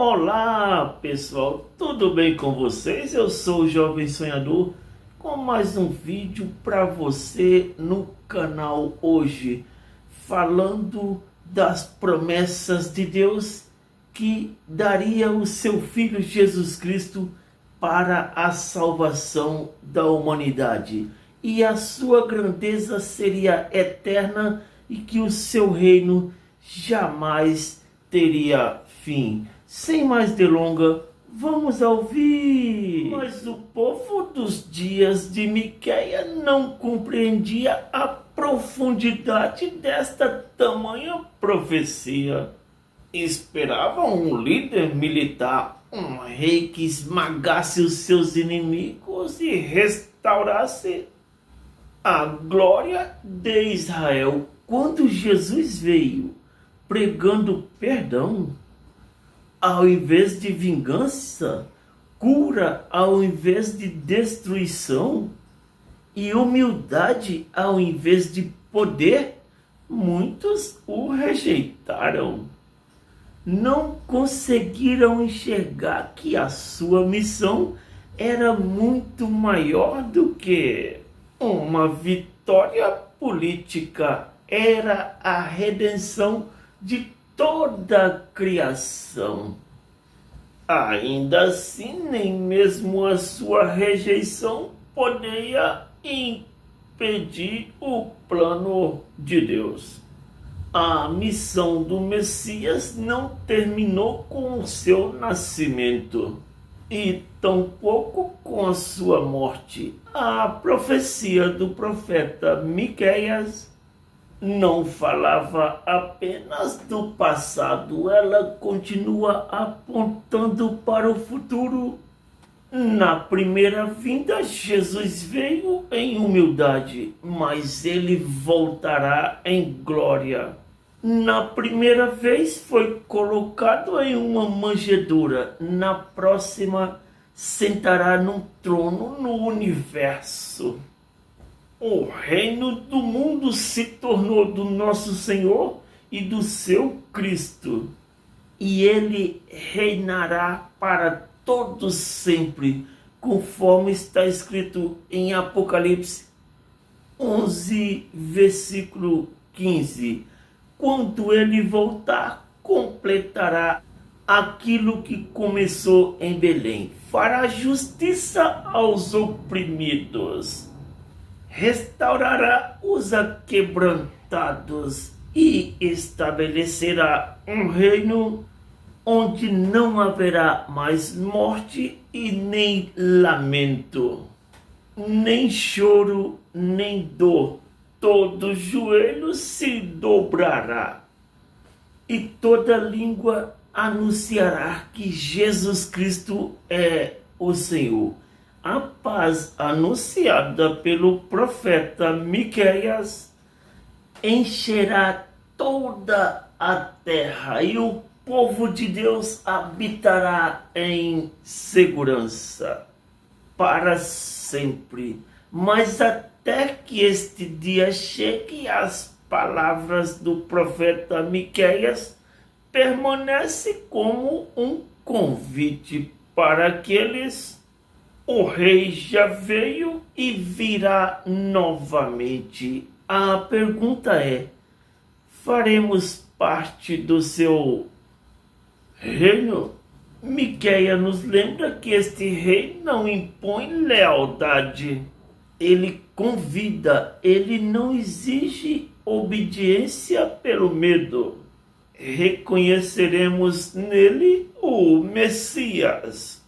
Olá pessoal, tudo bem com vocês? Eu sou o Jovem Sonhador com mais um vídeo para você no canal hoje, falando das promessas de Deus que daria o seu Filho Jesus Cristo para a salvação da humanidade. E a sua grandeza seria eterna e que o seu reino jamais teria fim. Sem mais delongas, vamos ouvir. Mas o povo dos dias de Miquéia não compreendia a profundidade desta tamanha profecia. Esperavam um líder militar, um rei que esmagasse os seus inimigos e restaurasse a glória de Israel. Quando Jesus veio pregando perdão ao invés de vingança, cura ao invés de destruição e humildade ao invés de poder, muitos o rejeitaram. Não conseguiram enxergar que a sua missão era muito maior do que uma vitória política. Era a redenção de toda a criação. Ainda assim, nem mesmo a sua rejeição poderia impedir o plano de Deus. A missão do Messias não terminou com o seu nascimento e tampouco com a sua morte. A profecia do profeta Miqueias não falava apenas do passado, ela continua apontando para o futuro. Na primeira vinda, Jesus veio em humildade, mas ele voltará em glória. Na primeira vez foi colocado em uma manjedoura, na próxima sentará num trono no universo. O reino do mundo se tornou do nosso Senhor e do seu Cristo, e ele reinará para todos sempre, conforme está escrito em Apocalipse 11, versículo 15. Quando ele voltar, completará aquilo que começou em Belém, fará justiça aos oprimidos, restaurará os aquebrantados e estabelecerá um reino onde não haverá mais morte e nem lamento, nem choro, nem dor. Todo joelho se dobrará e toda língua anunciará que Jesus Cristo é o Senhor. A paz anunciada pelo profeta Miqueias encherá toda a terra e o povo de Deus habitará em segurança para sempre. Mas até que este dia chegue, as palavras do profeta Miqueias permanecem como um convite para aqueles. O rei já veio e virá novamente. A pergunta é: faremos parte do seu reino? Miqueias nos lembra que este rei não impõe lealdade. Ele convida, ele não exige obediência pelo medo. Reconheceremos nele o Messias,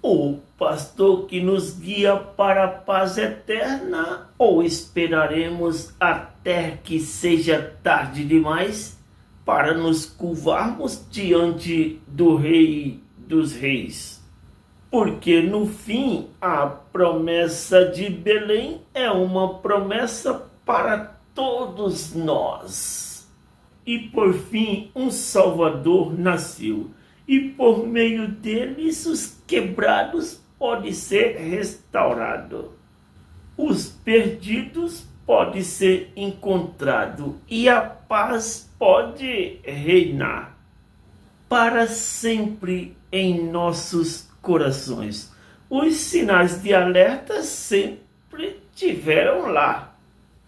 o pastor que nos guia para a paz eterna, ou esperaremos até que seja tarde demais para nos curvarmos diante do Rei dos Reis? Porque no fim, a promessa de Belém é uma promessa para todos nós. E por fim, um Salvador nasceu. E por meio deles os quebrados podem ser restaurados. Os perdidos podem ser encontrados e a paz pode reinar. para sempre em nossos corações. Os sinais de alerta sempre tiveram lá.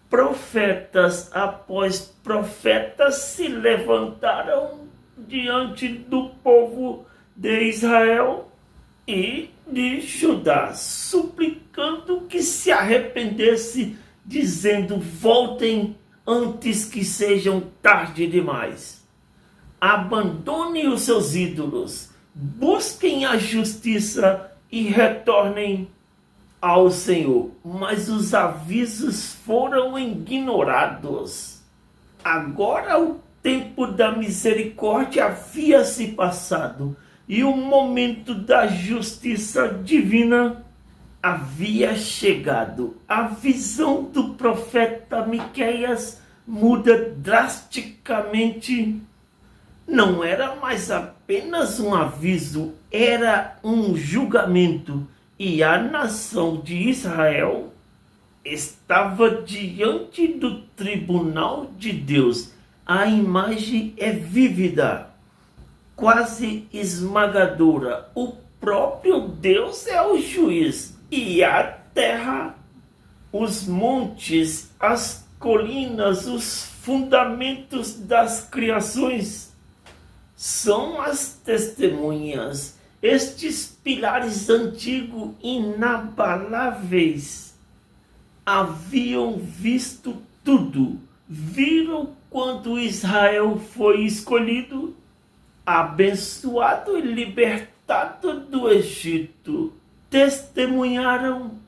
Profetas após profetas se levantaram diante do povo de Israel e de Judá, suplicando que se arrependesse, dizendo: voltem antes que sejam tarde demais. Abandone os seus ídolos, busquem a justiça e retornem ao Senhor. Mas os avisos foram ignorados. Agora o tempo da misericórdia havia se passado e o momento da justiça divina havia chegado. A visão do profeta Miqueias muda drasticamente. Não era mais apenas um aviso, era um julgamento. E a nação de Israel estava diante do tribunal de Deus. A imagem é vívida, quase esmagadora. O próprio Deus é o juiz. E a terra, os montes, as colinas, os fundamentos das criações são as testemunhas. Estes pilares antigos, inabaláveis, haviam visto tudo. Viram quando Israel foi escolhido, abençoado e libertado do Egito. Testemunharam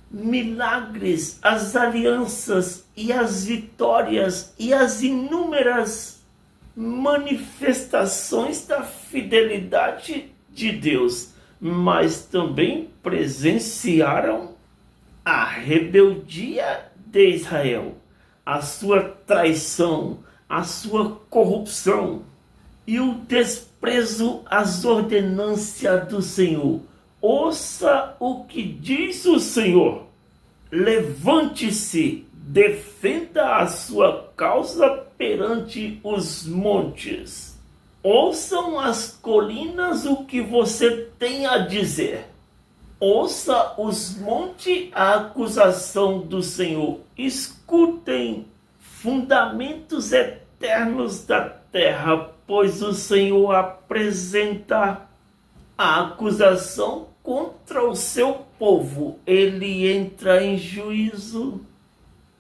milagres, as alianças e as vitórias e as inúmeras manifestações da fidelidade de Deus, mas também presenciaram a rebeldia de Israel, a sua traição, a sua corrupção e o desprezo às ordenâncias do Senhor. Ouça o que diz o Senhor: levante-se, defenda a sua causa perante os montes. Ouçam as colinas o que você tem a dizer. Ouça os montes a acusação do Senhor. Escutem, fundamentos eternos da terra, pois o Senhor apresenta a acusação contra o seu povo. Ele entra em juízo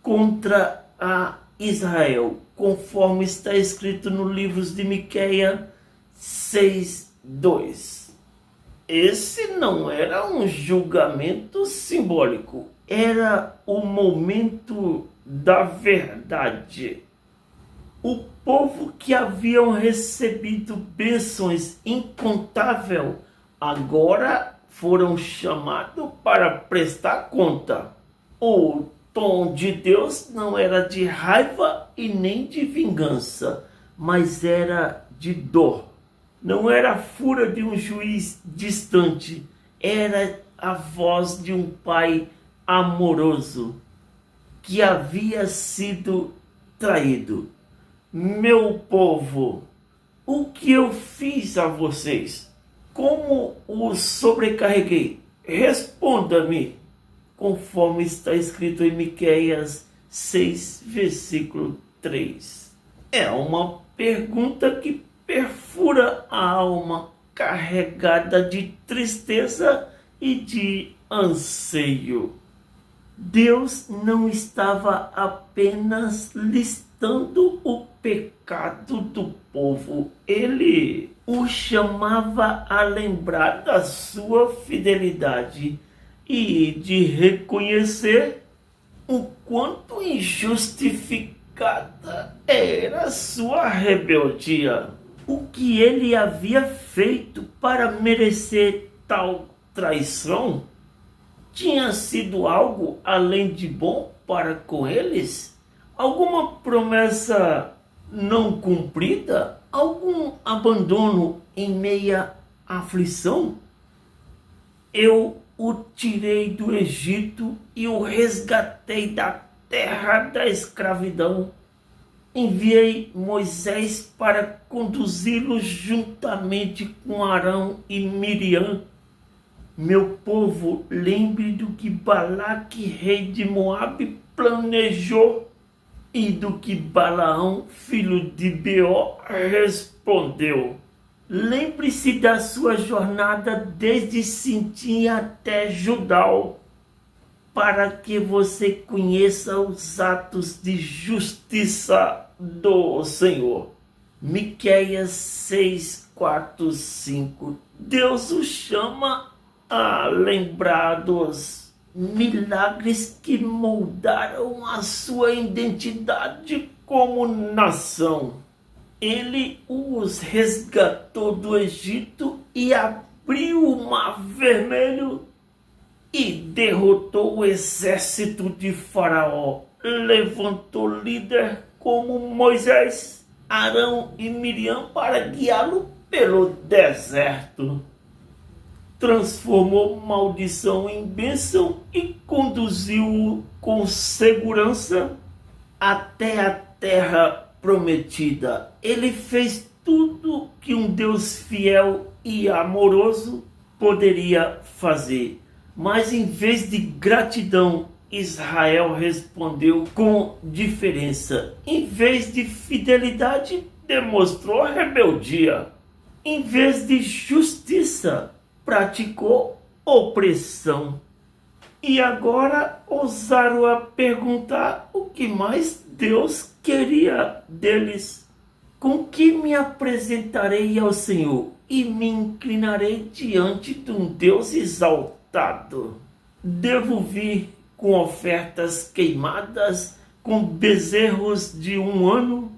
contra a Israel, conforme está escrito no livro de Miqueias 6:2. Esse não era um julgamento simbólico, era o momento da verdade. O povo que haviam recebido bênçãos incontáveis agora foram chamados para prestar conta. O tom de Deus não era de raiva e nem de vingança, mas era de dor. Não era a fúria de um juiz distante, era a voz de um pai amoroso que havia sido traído. Meu povo, o que eu fiz a vocês? Como os sobrecarreguei? Responda-me, conforme está escrito em Miqueias 6, versículo 3. É uma pergunta que perfura a alma, carregada de tristeza e de anseio. Deus não estava apenas listando o pecado do povo, ele o chamava a lembrar da sua fidelidade e de reconhecer o quanto injustificada era sua rebeldia. O que ele havia feito para merecer tal traição tinha sido algo além de bom para com eles? Alguma promessa não cumprida? Algum abandono em meia aflição? Eu o tirei do Egito e o resgatei da terra da escravidão. enviei Moisés para conduzi-los juntamente com Arão e Miriam. Meu povo, lembre do que Balaque, rei de Moabe, planejou e do que Balaão, filho de Beor, respondeu. Lembre-se da sua jornada desde Sintim até Judal, para que você conheça os atos de justiça do Senhor. Miqueias 6, 4, 5. Deus o chama a lembrar dos milagres que moldaram a sua identidade como nação. Ele os resgatou do Egito e abriu o Mar Vermelho e derrotou o exército de Faraó. Levantou líder como Moisés, Arão e Miriam para guiá-lo pelo deserto. Transformou maldição em bênção e conduziu-o com segurança até a terra prometida. Ele fez tudo que um Deus fiel e amoroso poderia fazer. Mas em vez de gratidão, Israel respondeu com diferença. Em vez de fidelidade, demonstrou rebeldia. Em vez de justiça, praticou opressão. E agora ousaram a perguntar o que mais Deus queria deles. Com que me apresentarei ao Senhor e me inclinarei diante de um Deus exaltado? Devo vir com ofertas queimadas, com bezerros de 1 ano?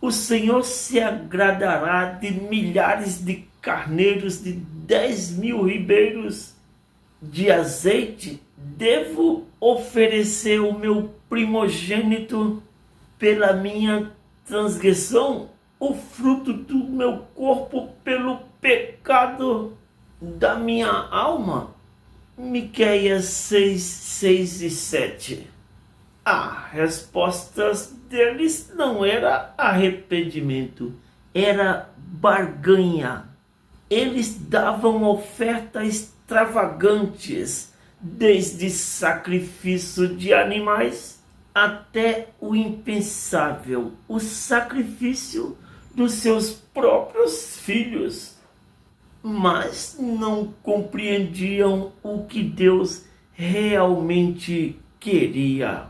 O Senhor se agradará de milhares de carneiros, de 10.000 ribeiros de azeite? Devo oferecer o meu primogênito pela minha transgressão, o fruto do meu corpo pelo pecado da minha alma? Miqueias 6, 6 e 7. A resposta deles não era arrependimento, era barganha. Eles davam ofertas extravagantes, desde sacrifício de animais até o impensável, o sacrifício dos seus próprios filhos. Mas não compreendiam o que Deus realmente queria.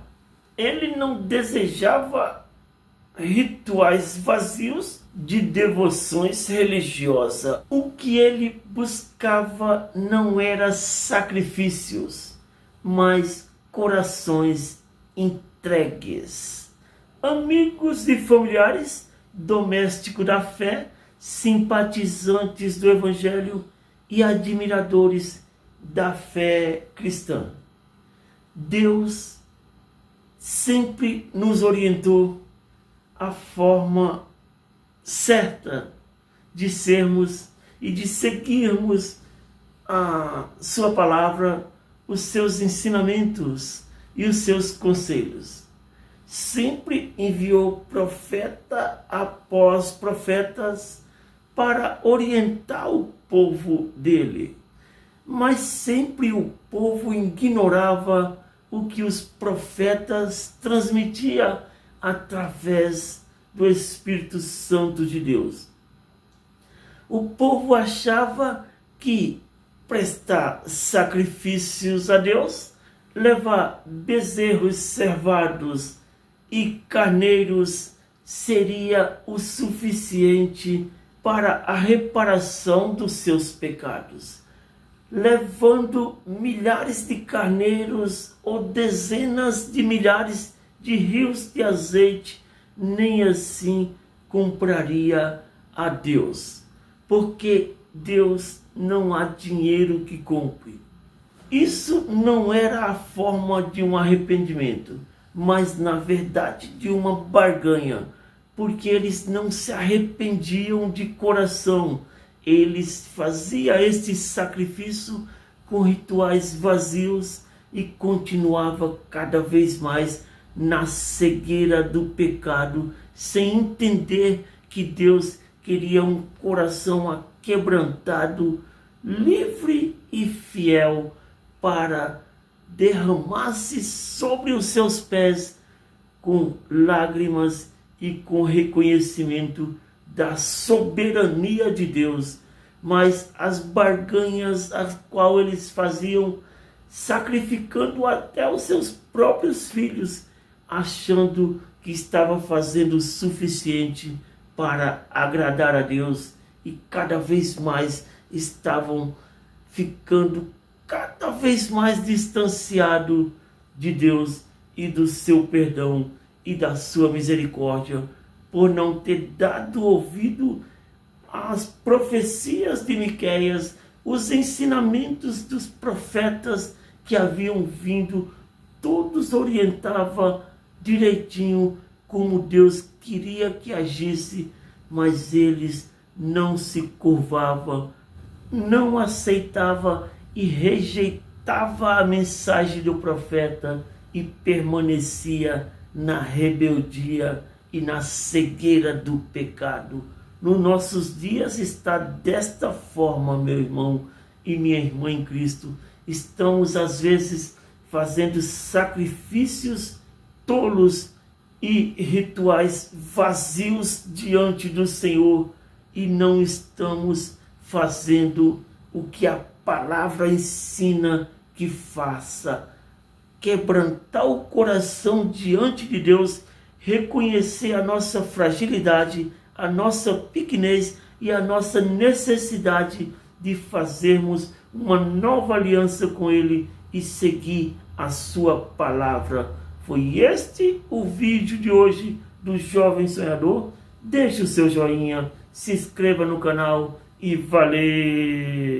Ele não desejava rituais vazios de devoções religiosas. O que ele buscava não era sacrifícios, mas corações entregues. Amigos e familiares, domésticos da fé, simpatizantes do Evangelho e admiradores da fé cristã. Deus sempre nos orientou a forma certa de sermos e de seguirmos a sua palavra, os seus ensinamentos e os seus conselhos. Sempre enviou profeta após profetas para orientar o povo dele. Mas sempre o povo ignorava o que os profetas transmitiam através do Espírito Santo de Deus. O povo achava que prestar sacrifícios a Deus, levar bezerros cevados e carneiros seria o suficiente para a reparação dos seus pecados. Levando milhares de carneiros ou dezenas de milhares de rios de azeite, nem assim compraria a Deus, porque Deus não há dinheiro que compre. Isso não era a forma de um arrependimento, mas na verdade de uma barganha, porque eles não se arrependiam de coração. Eles faziam este sacrifício com rituais vazios e continuava cada vez mais na cegueira do pecado, sem entender que Deus queria um coração aquebrantado, livre e fiel, para derramar-se sobre os seus pés com lágrimas e com reconhecimento da soberania de Deus. Mas as barganhas as qual eles faziam, sacrificando até os seus próprios filhos, achando que estava fazendo o suficiente para agradar a Deus, e cada vez mais estavam ficando cada vez mais distanciados de Deus e do seu perdão e da sua misericórdia, por não ter dado ouvido às profecias de Miqueias, os ensinamentos dos profetas que haviam vindo. Todos orientavam direitinho como Deus queria que agisse, mas eles não se curvavam, não aceitavam e rejeitavam a mensagem do profeta e permanecia na rebeldia e na cegueira do pecado. Nos nossos dias está desta forma, meu irmão e minha irmã em Cristo. Estamos às vezes fazendo sacrifícios tolos e rituais vazios diante do Senhor, e não estamos fazendo o que a palavra ensina que faça. Quebrantar o coração diante de Deus, reconhecer a nossa fragilidade, a nossa pequenez e a nossa necessidade de fazermos uma nova aliança com Ele e seguir a sua palavra. Foi este o vídeo de hoje do Jovem Sonhador. Deixe o seu joinha, se inscreva no canal e valeu!